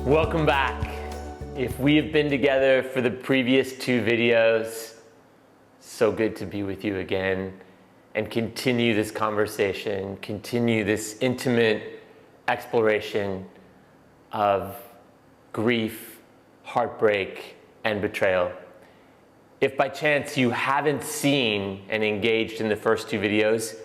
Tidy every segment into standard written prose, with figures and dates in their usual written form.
Welcome back. If we have been together for the previous 2 videos, so good to be with you again and continue this conversation, continue this intimate exploration of grief, heartbreak, and betrayal. If by chance you haven't seen and engaged in the first 2 videos,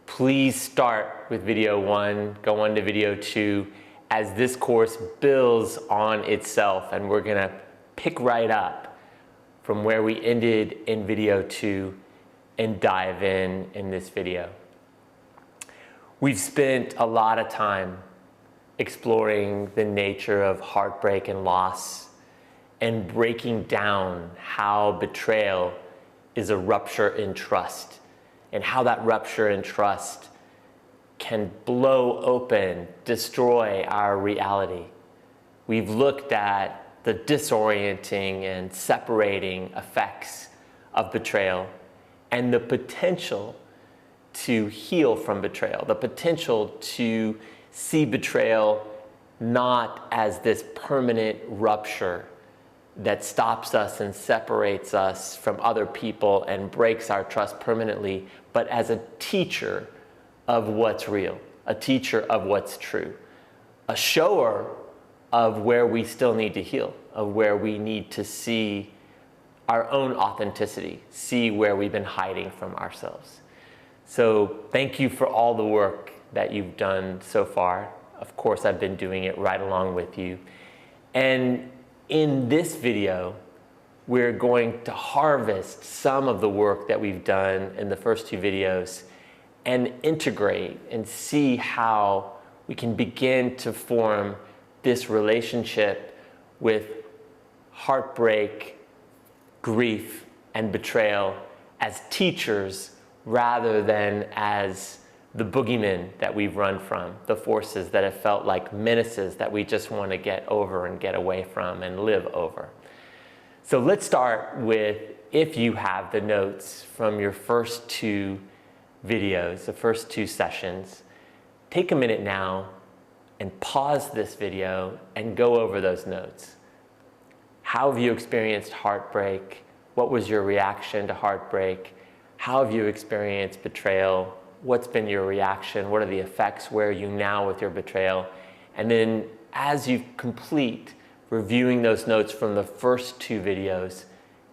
please start with video 1, go on to video 2, as this course builds on itself, and we're gonna pick right up from where we ended in video 2 and dive in this video. We've spent a lot of time exploring the nature of heartbreak and loss and breaking down how betrayal is a rupture in trust and how that rupture in trust can blow open, destroy our reality. We've looked at the disorienting and separating effects of betrayal and the potential to heal from betrayal, the potential to see betrayal not as this permanent rupture that stops us and separates us from other people and breaks our trust permanently, but as a teacher of what's real, a teacher of what's true, a shower of where we still need to heal, of where we need to see our own authenticity, see where we've been hiding from ourselves. So thank you for all the work that you've done so far. Of course, I've been doing it right along with you. And in this video, we're going to harvest some of the work that we've done in the first 2 videos and integrate and see how we can begin to form this relationship with heartbreak, grief, and betrayal as teachers rather than as the boogeymen that we've run from, the forces that have felt like menaces that we just want to get over and get away from and live over. So let's start with, if you have the notes from your first 2 videos, the first 2 sessions, take a minute now and pause this video and go over those notes. How have you experienced heartbreak? What was your reaction to heartbreak? How have you experienced betrayal? What's been your reaction? What are the effects? Where are you now with your betrayal? And then as you complete reviewing those notes from the first 2 videos,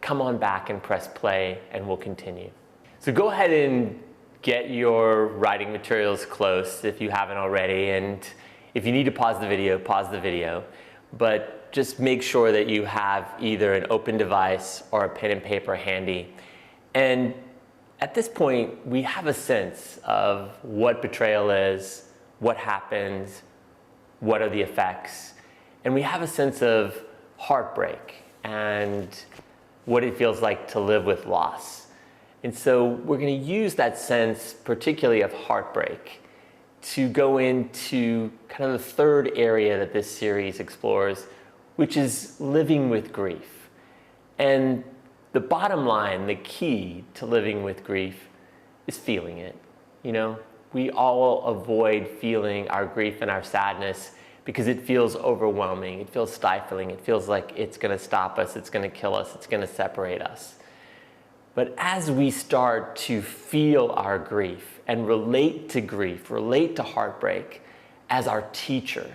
come on back and press play and we'll continue. So go ahead and get your writing materials close if you haven't already, and if you need to pause the video, but just make sure that you have either an open device or a pen and paper handy. And at this point, we have a sense of what betrayal is, what happens, what are the effects, and we have a sense of heartbreak and what it feels like to live with loss. And so we're going to use that sense, particularly of heartbreak, to go into kind of the 3rd area that this series explores, which is living with grief. And the bottom line, the key to living with grief, is feeling it. You know, we all avoid feeling our grief and our sadness because it feels overwhelming, it feels stifling, it feels like it's going to stop us, it's going to kill us, it's going to separate us. But as we start to feel our grief and relate to grief, relate to heartbreak as our teacher,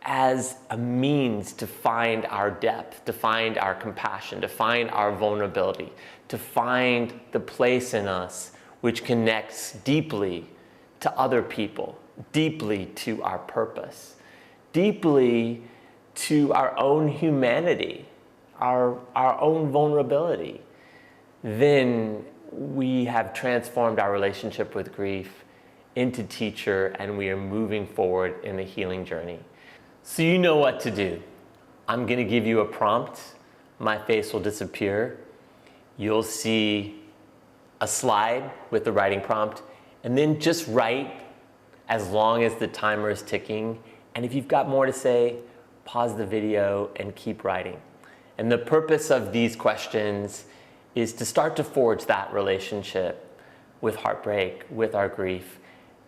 as a means to find our depth, to find our compassion, to find our vulnerability, to find the place in us which connects deeply to other people, deeply to our purpose, deeply to our own humanity, our own vulnerability, then we have transformed our relationship with grief into teacher, and we are moving forward in the healing journey. So you know what to do. I'm going to give you a prompt. My face will disappear. You'll see a slide with the writing prompt, and then just write as long as the timer is ticking. And if you've got more to say, pause the video and keep writing. And the purpose of these questions is to start to forge that relationship with heartbreak, with our grief,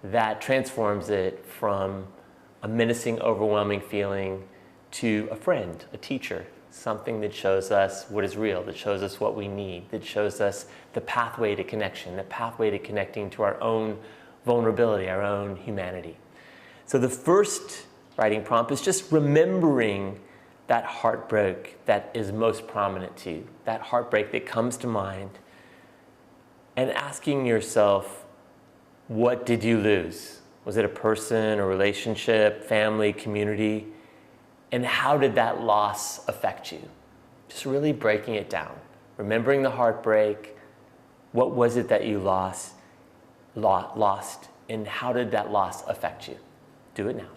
that transforms it from a menacing, overwhelming feeling to a friend, a teacher, something that shows us what is real, that shows us what we need, that shows us the pathway to connection, the pathway to connecting to our own vulnerability, our own humanity. So the first writing prompt is just remembering that heartbreak that is most prominent to you, that heartbreak that comes to mind, and asking yourself, what did you lose? Was it a person, a relationship, family, community? And how did that loss affect you? Just really breaking it down. Remembering the heartbreak, what was it that you lost, and how did that loss affect you? Do it now.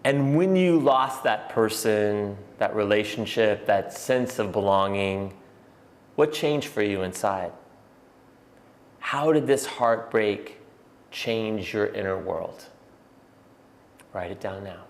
And when you lost that person, that relationship, that sense of belonging, what changed for you inside? How did this heartbreak change your inner world? Write it down now.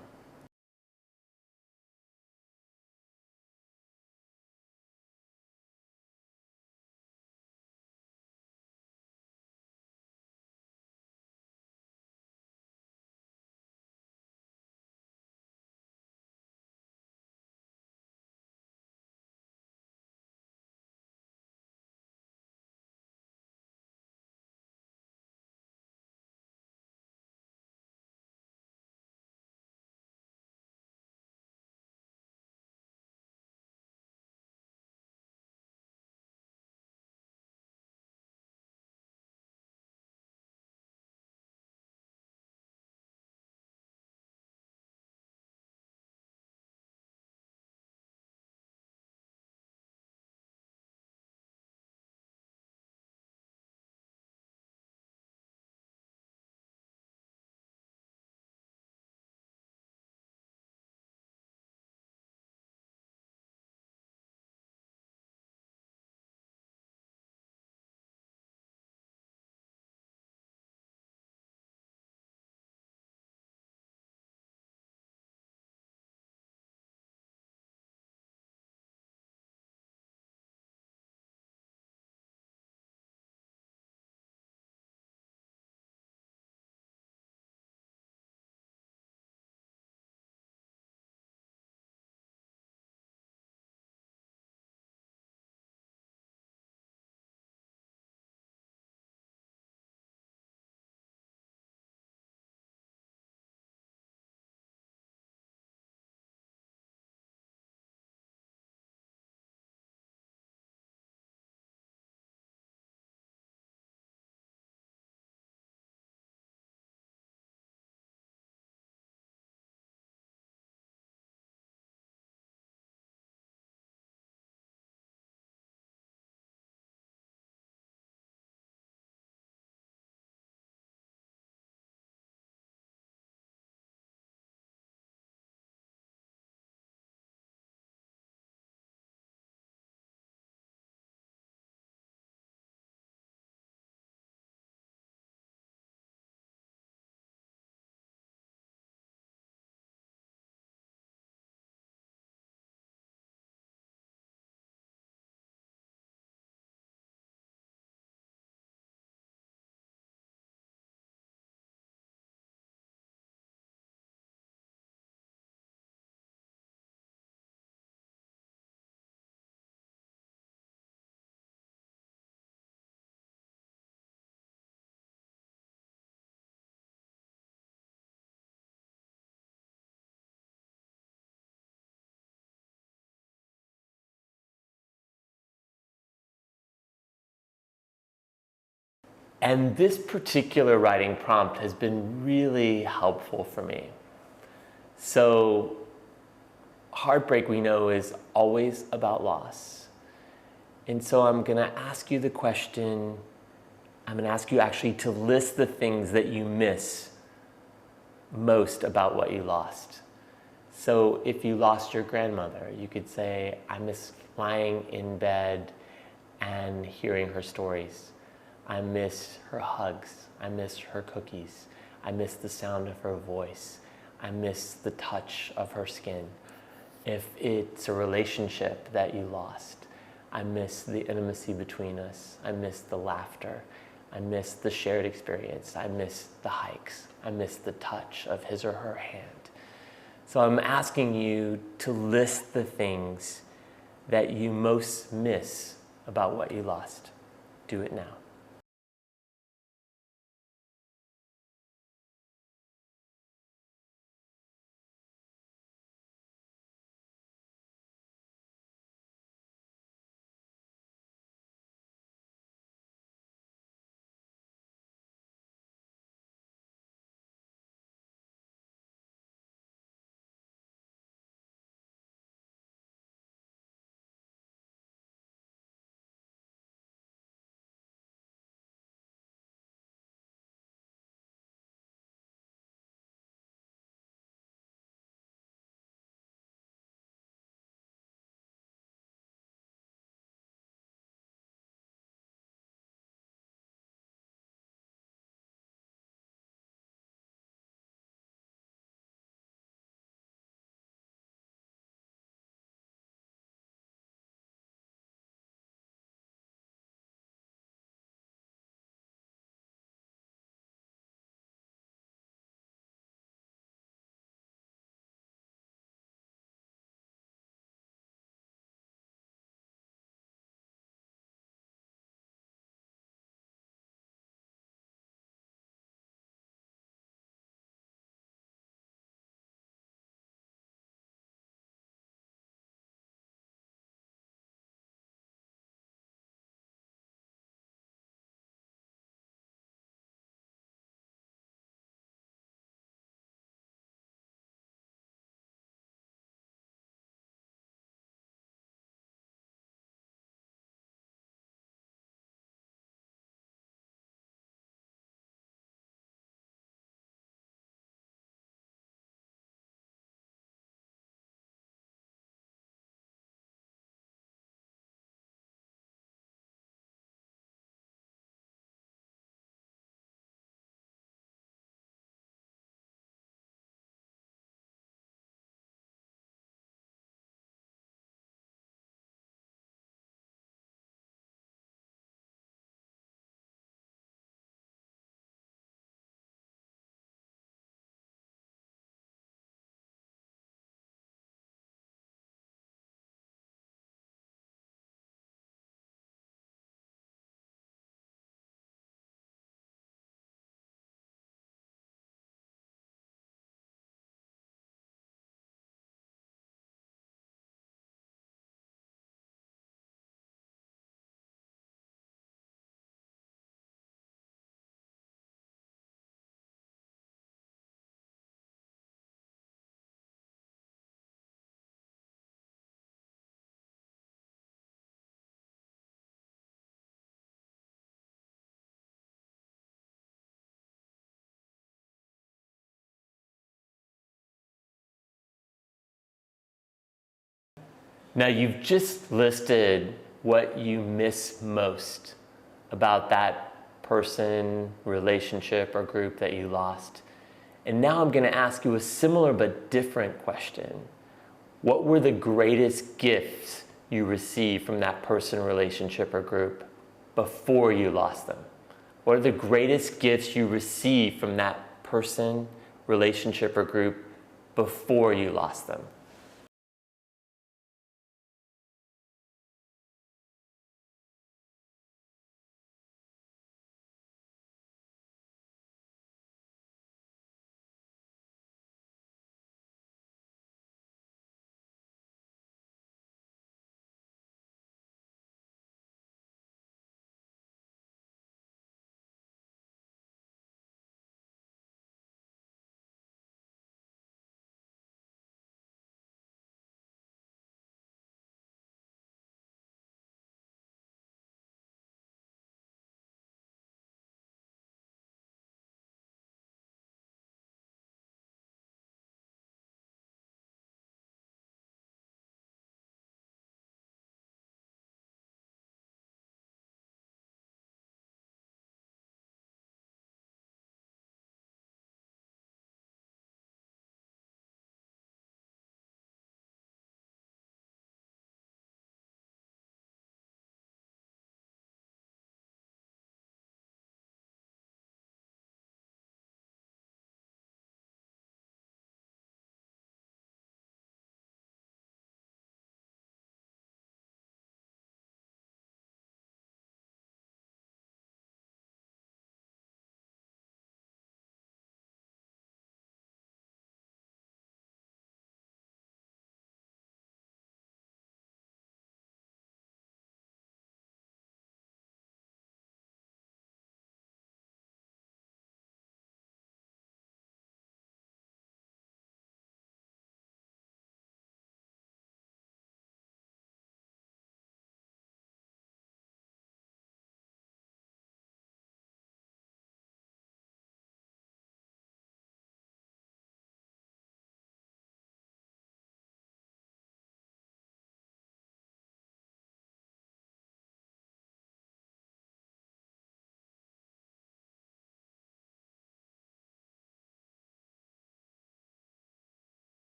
And this particular writing prompt has been really helpful for me. So, heartbreak, we know, is always about loss. And so I'm going to ask you the question, I'm going to ask you actually to list the things that you miss most about what you lost. So if you lost your grandmother, you could say, I miss lying in bed and hearing her stories. I miss her hugs. I miss her cookies. I miss the sound of her voice. I miss the touch of her skin. If it's a relationship that you lost, I miss the intimacy between us. I miss the laughter. I miss the shared experience. I miss the hikes. I miss the touch of his or her hand. So I'm asking you to list the things that you most miss about what you lost. Do it now. Now, you've just listed what you miss most about that person, relationship, or group that you lost. And now I'm going to ask you a similar but different question. What were the greatest gifts you received from that person, relationship, or group before you lost them? What are the greatest gifts you received from that person, relationship, or group before you lost them?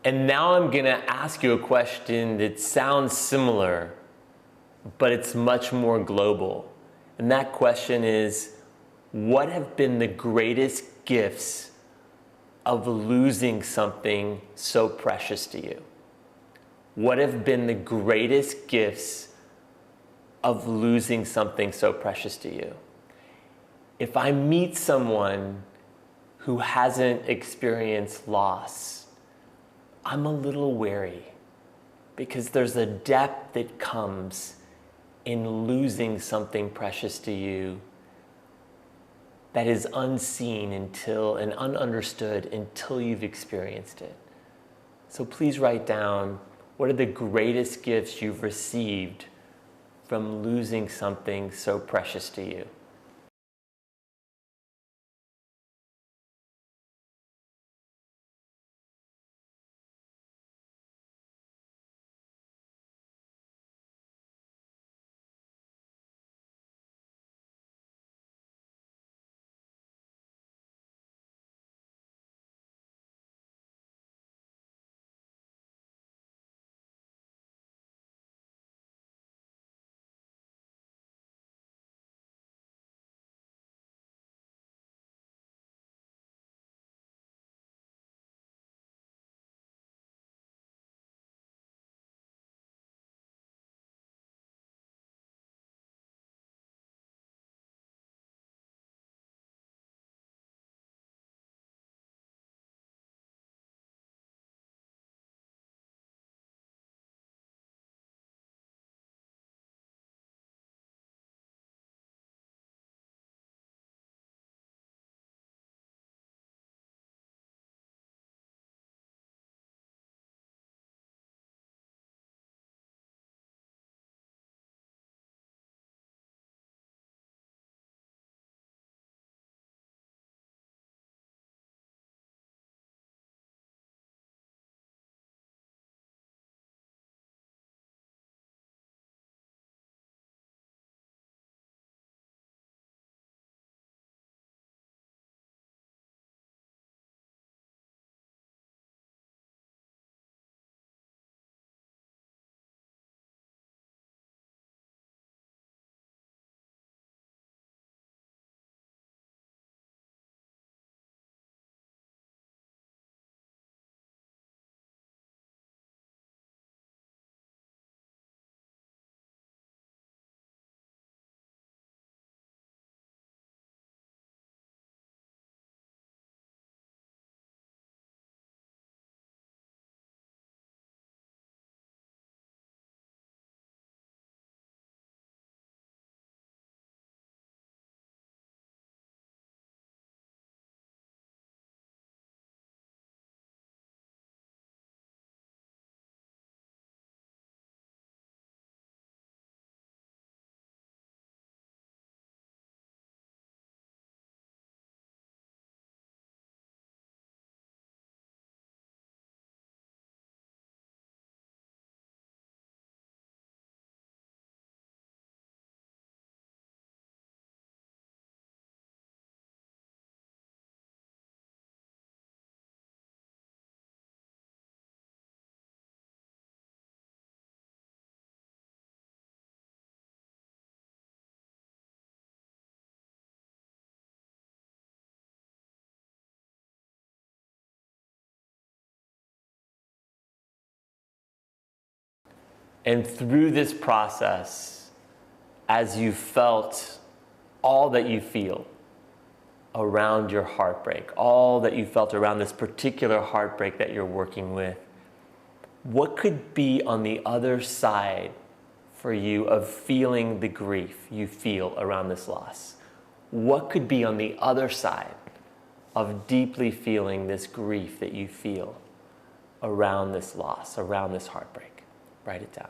And now I'm going to ask you a question that sounds similar, but it's much more global. And that question is, what have been the greatest gifts of losing something so precious to you? What have been the greatest gifts of losing something so precious to you? If I meet someone who hasn't experienced loss, I'm a little wary because there's a depth that comes in losing something precious to you that is unseen until and ununderstood until you've experienced it. So please write down, what are the greatest gifts you've received from losing something so precious to you? And through this process, as you felt all that you feel around your heartbreak, all that you felt around this particular heartbreak that you're working with, what could be on the other side for you of feeling the grief you feel around this loss? What could be on the other side of deeply feeling this grief that you feel around this loss, around this heartbreak? Write it down.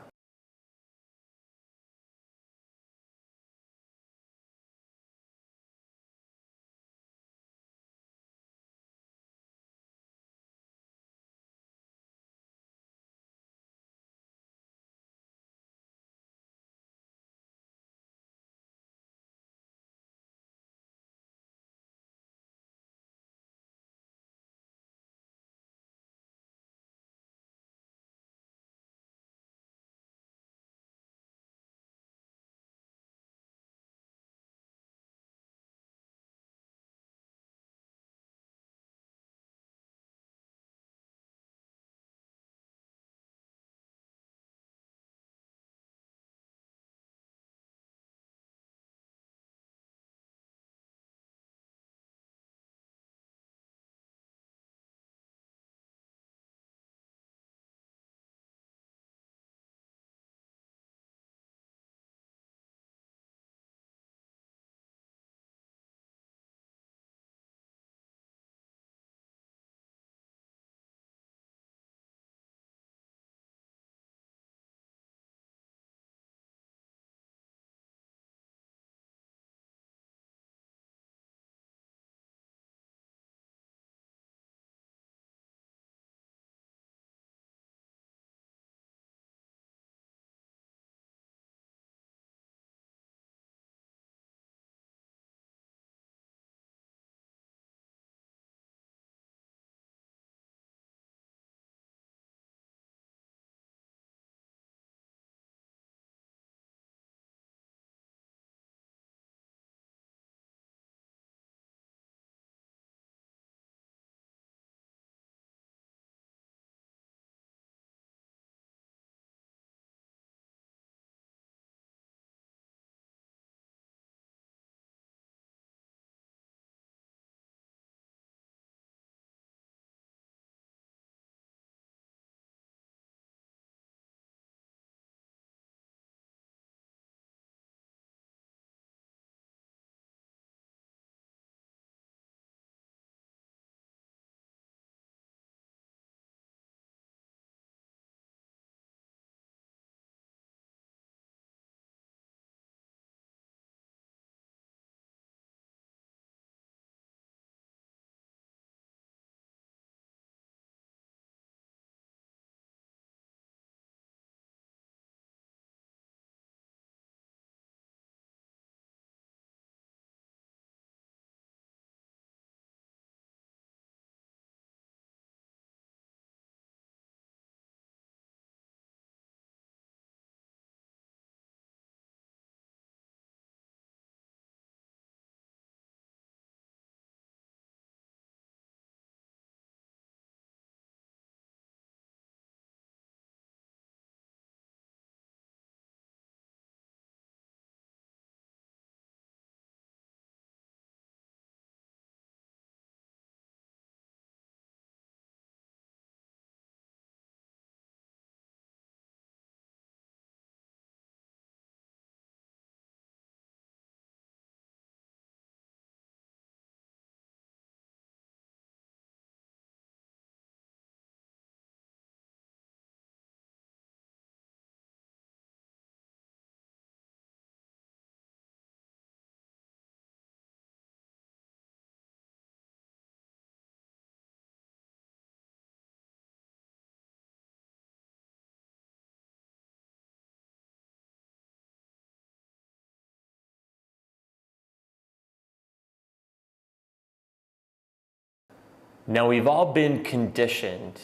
Now, we've all been conditioned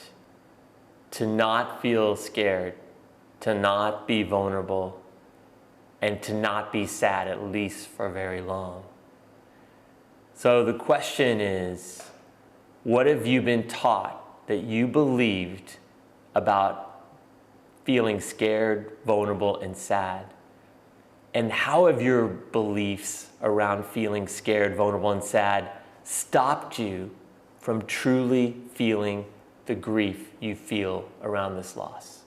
to not feel scared, to not be vulnerable, and to not be sad, at least for very long. So the question is, what have you been taught that you believed about feeling scared, vulnerable, and sad? And how have your beliefs around feeling scared, vulnerable, and sad stopped you from truly feeling the grief you feel around this loss?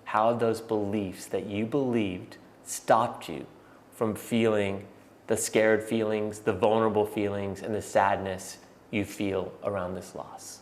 How have those beliefs that you believed stopped you from feeling the scared feelings, the vulnerable feelings, and the sadness you feel around this loss?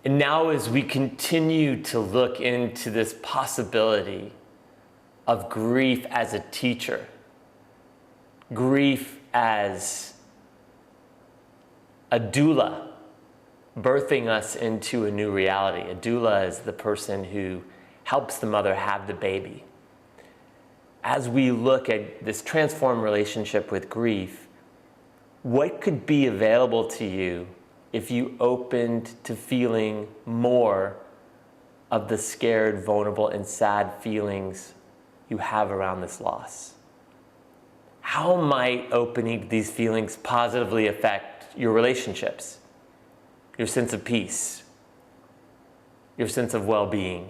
And now, as we continue to look into this possibility of grief as a teacher, grief as a doula birthing us into a new reality. A doula is the person who helps the mother have the baby. As we look at this transformed relationship with grief, what could be available to you if you opened to feeling more of the scared, vulnerable, and sad feelings you have around this loss? How might opening these feelings positively affect your relationships, your sense of peace, your sense of well-being?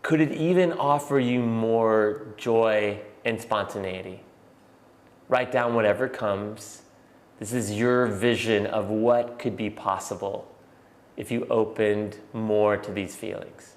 Could it even offer you more joy and spontaneity? Write down whatever comes. This is your vision of what could be possible if you opened more to these feelings.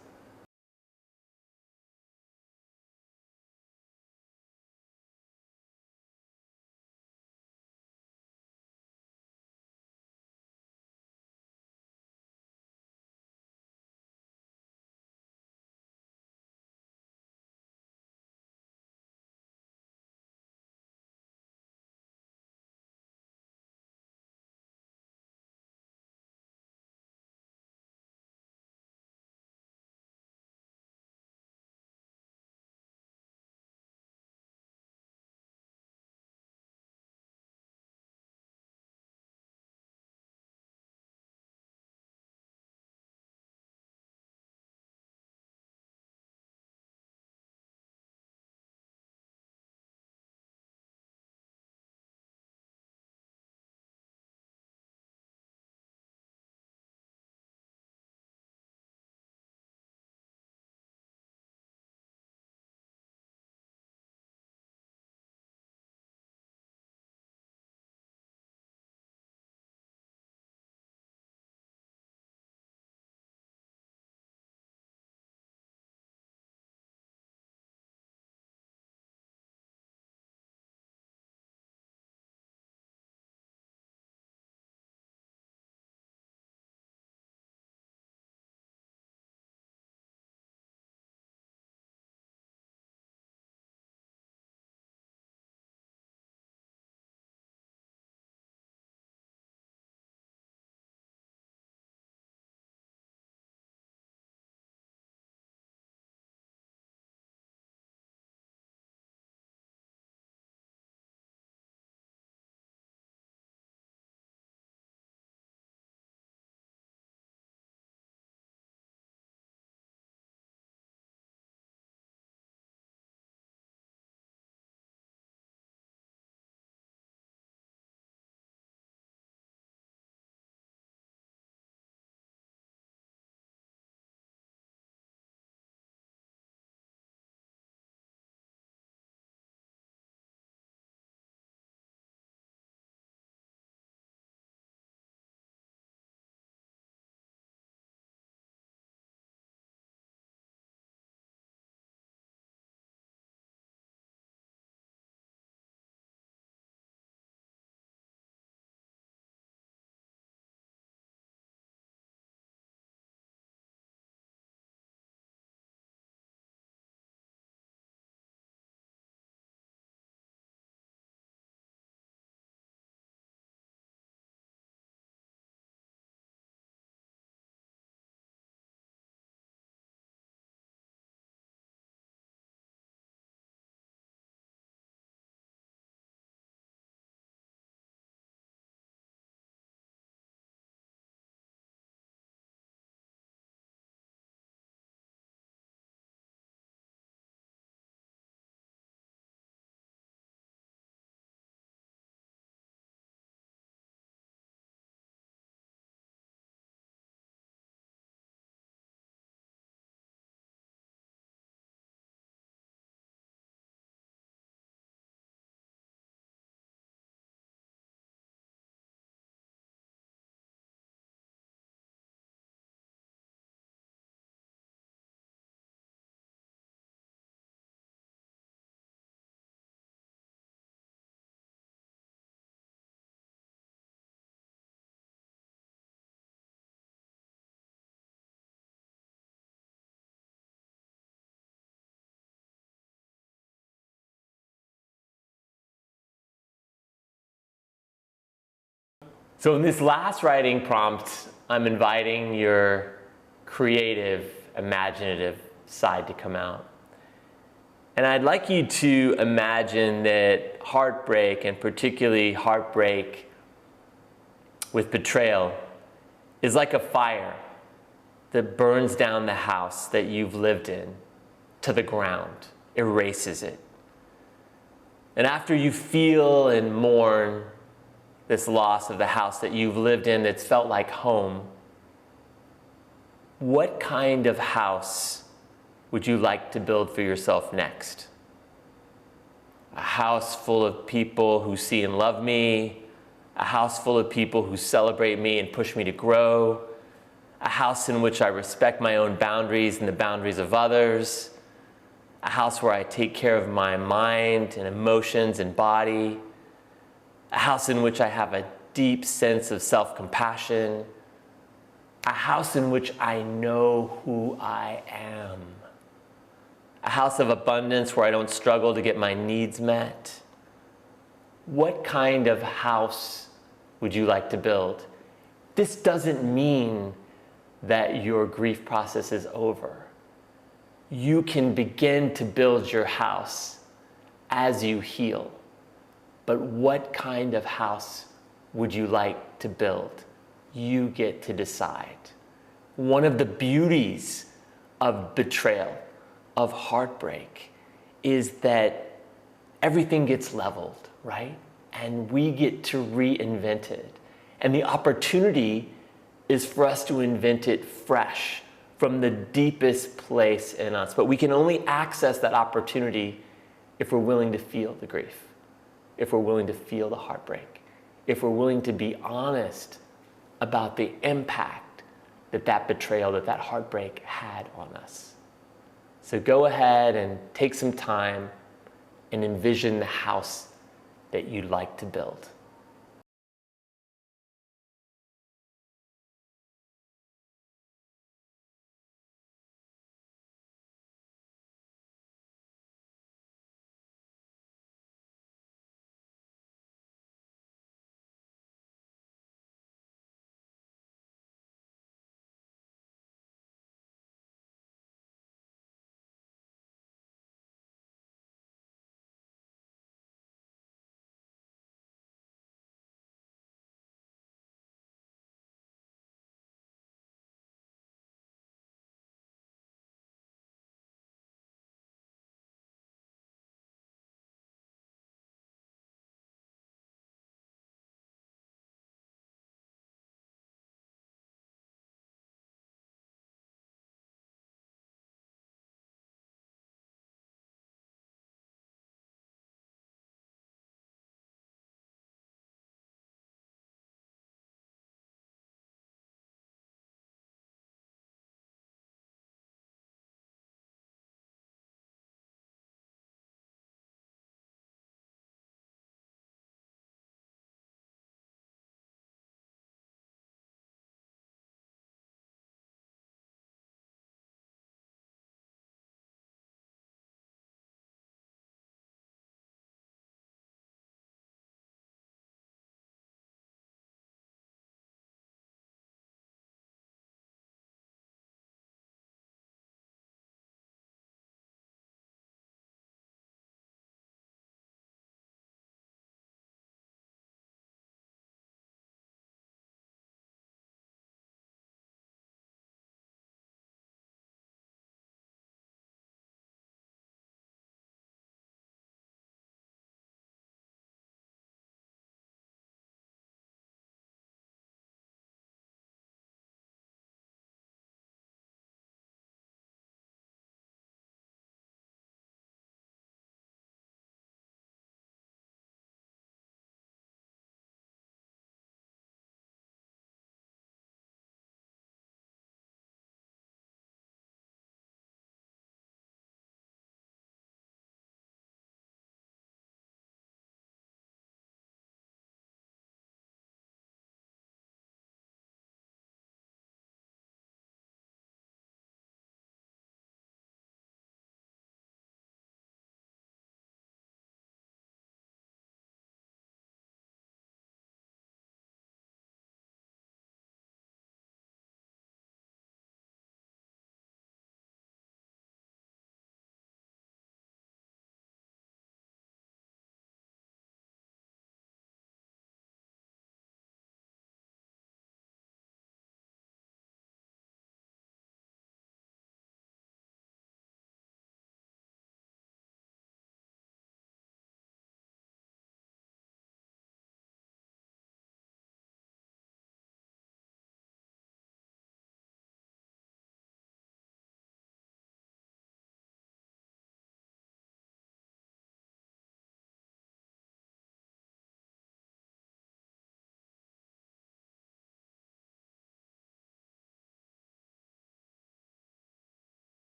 So in this last writing prompt, I'm inviting your creative, imaginative side to come out. And I'd like you to imagine that heartbreak, and particularly heartbreak with betrayal, is like a fire that burns down the house that you've lived in to the ground, erases it. And after you feel and mourn this loss of the house that you've lived in that's felt like home, what kind of house would you like to build for yourself next? A house full of people who see and love me, a house full of people who celebrate me and push me to grow, a house in which I respect my own boundaries and the boundaries of others, a house where I take care of my mind and emotions and body, a house in which I have a deep sense of self-compassion, a house in which I know who I am, a house of abundance where I don't struggle to get my needs met. What kind of house would you like to build? This doesn't mean that your grief process is over. You can begin to build your house as you heal. But what kind of house would you like to build? You get to decide. One of the beauties of betrayal, of heartbreak, is that everything gets leveled, right? And we get to reinvent it. And the opportunity is for us to invent it fresh from the deepest place in us. But we can only access that opportunity if we're willing to feel the grief, if we're willing to feel the heartbreak, if we're willing to be honest about the impact that that betrayal, that heartbreak had on us. So go ahead and take some time and envision the house that you'd like to build.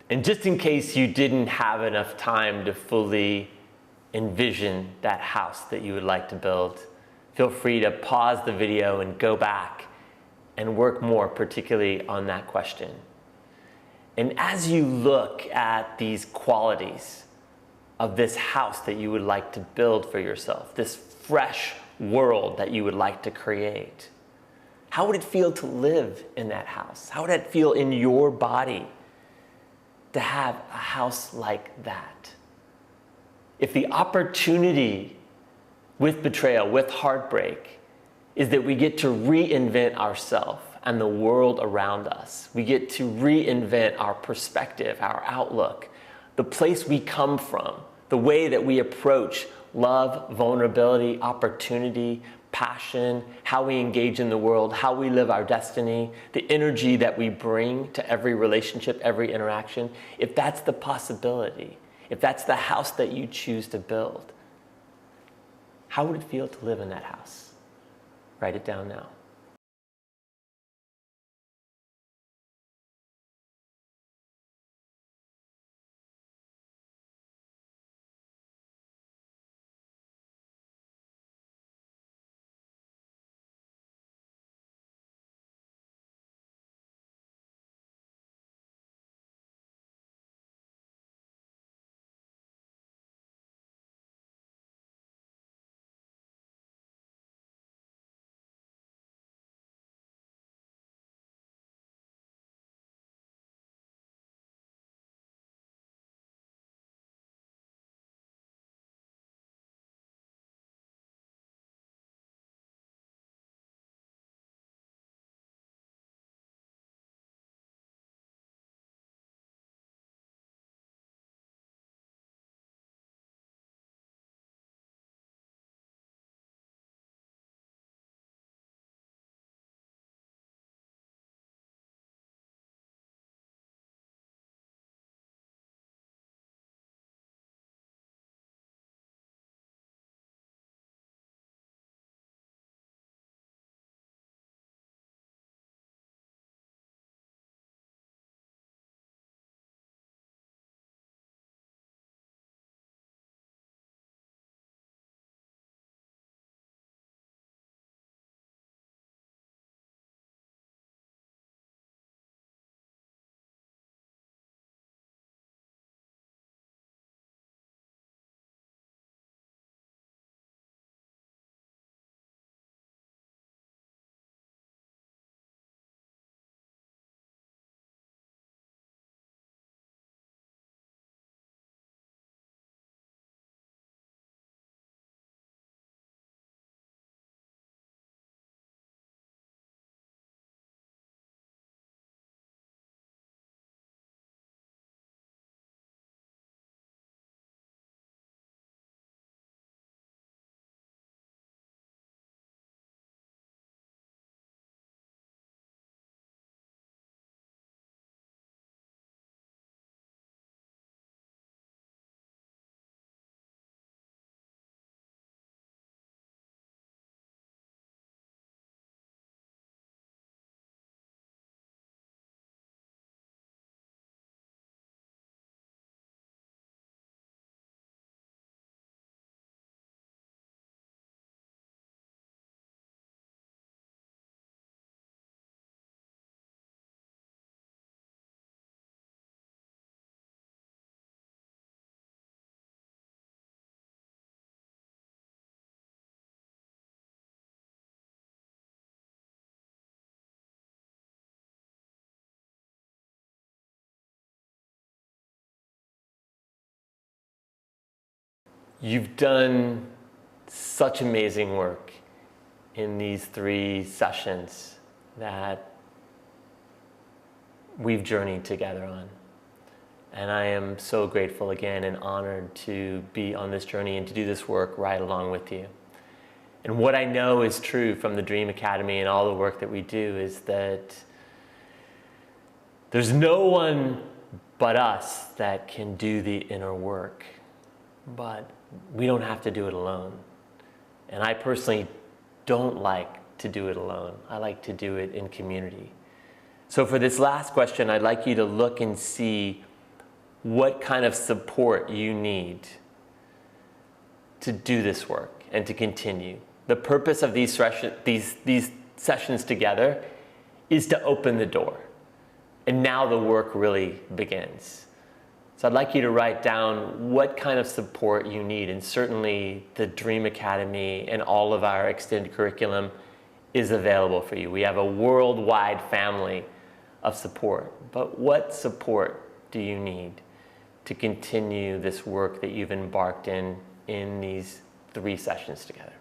And just in case you didn't have enough time to fully envision that house that you would like to build, feel free to pause the video and go back and work more particularly on that question. And as you look at these qualities of this house that you would like to build for yourself, this fresh world that you would like to create, how would it feel to live in that house? How would it feel in your body to have a house like that? If the opportunity with betrayal, with heartbreak, is that we get to reinvent ourselves and the world around us. We get to reinvent our perspective, our outlook, the place we come from, the way that we approach love, vulnerability, opportunity, passion, how we engage in the world, how we live our destiny, the energy that we bring to every relationship, every interaction. If that's the possibility, if that's the house that you choose to build, how would it feel to live in that house? Write it down now. You've done such amazing work in these 3 sessions that we've journeyed together on. And I am so grateful again and honored to be on this journey and to do this work right along with you. And what I know is true from the Dream Academy and all the work that we do is that there's no one but us that can do the inner work. But we don't have to do it alone. And I personally don't like to do it alone. I like to do it in community. So for this last question, I'd like you to look and see what kind of support you need to do this work and to continue. The purpose of these sessions together is to open the door. And now the work really begins. So I'd like you to write down what kind of support you need. And certainly the Dream Academy and all of our extended curriculum is available for you. We have a worldwide family of support. But what support do you need to continue this work that you've embarked in these 3 sessions together?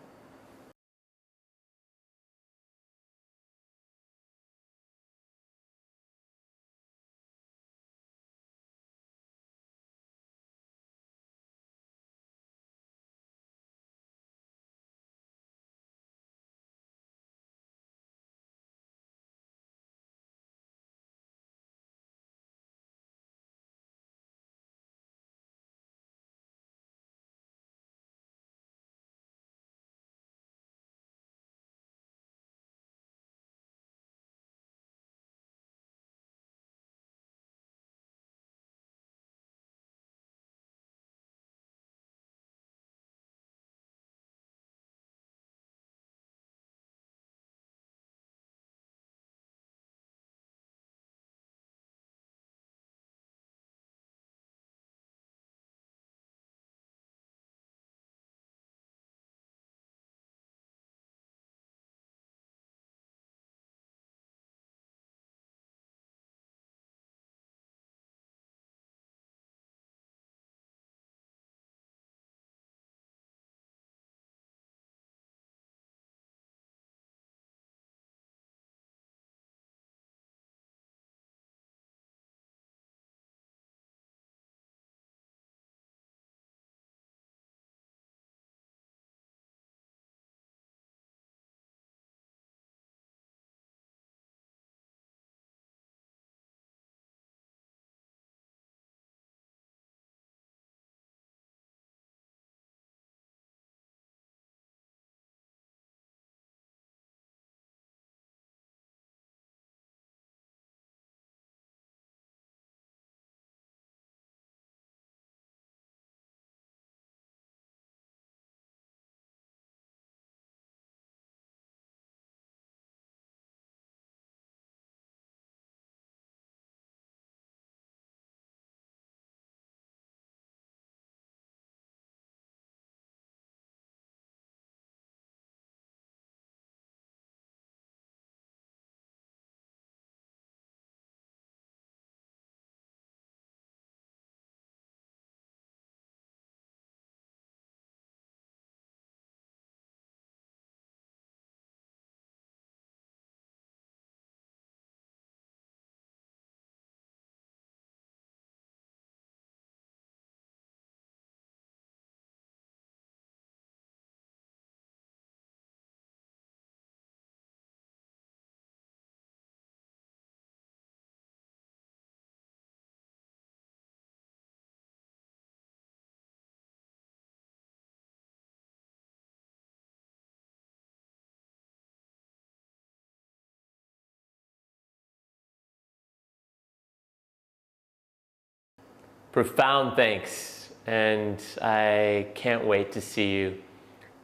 Profound thanks, and I can't wait to see you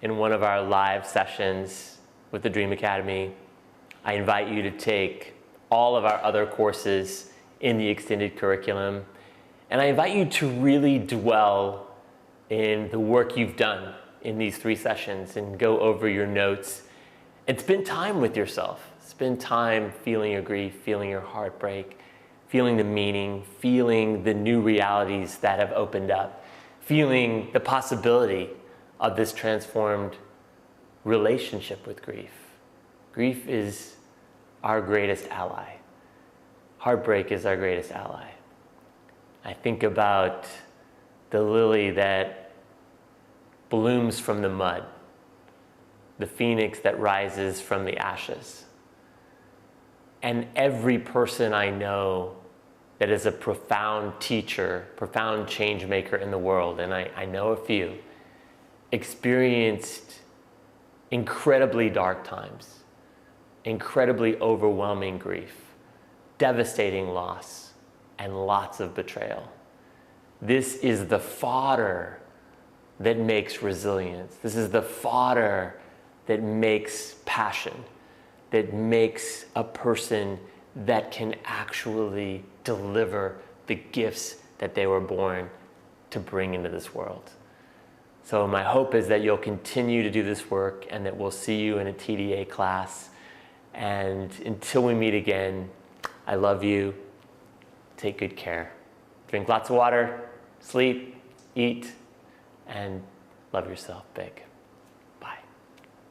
in one of our live sessions with the Dream Academy. I invite you to take all of our other courses in the extended curriculum, and I invite you to really dwell in the work you've done in these 3 sessions and go over your notes and spend time with yourself. Spend time feeling your grief, feeling your heartbreak, feeling the meaning, feeling the new realities that have opened up, feeling the possibility of this transformed relationship with grief. Grief is our greatest ally. Heartbreak is our greatest ally. I think about the lily that blooms from the mud, the phoenix that rises from the ashes. And every person I know that is a profound teacher, profound change maker in the world, and I know a few, experienced incredibly dark times, incredibly overwhelming grief, devastating loss, and lots of betrayal. This is the fodder that makes resilience. This is the fodder that makes passion, that makes a person that can actually deliver the gifts that they were born to bring into this world. So my hope is that you'll continue to do this work and that we'll see you in a TDA class. And until we meet again, I love you. Take good care. Drink lots of water, sleep, eat, and love yourself big.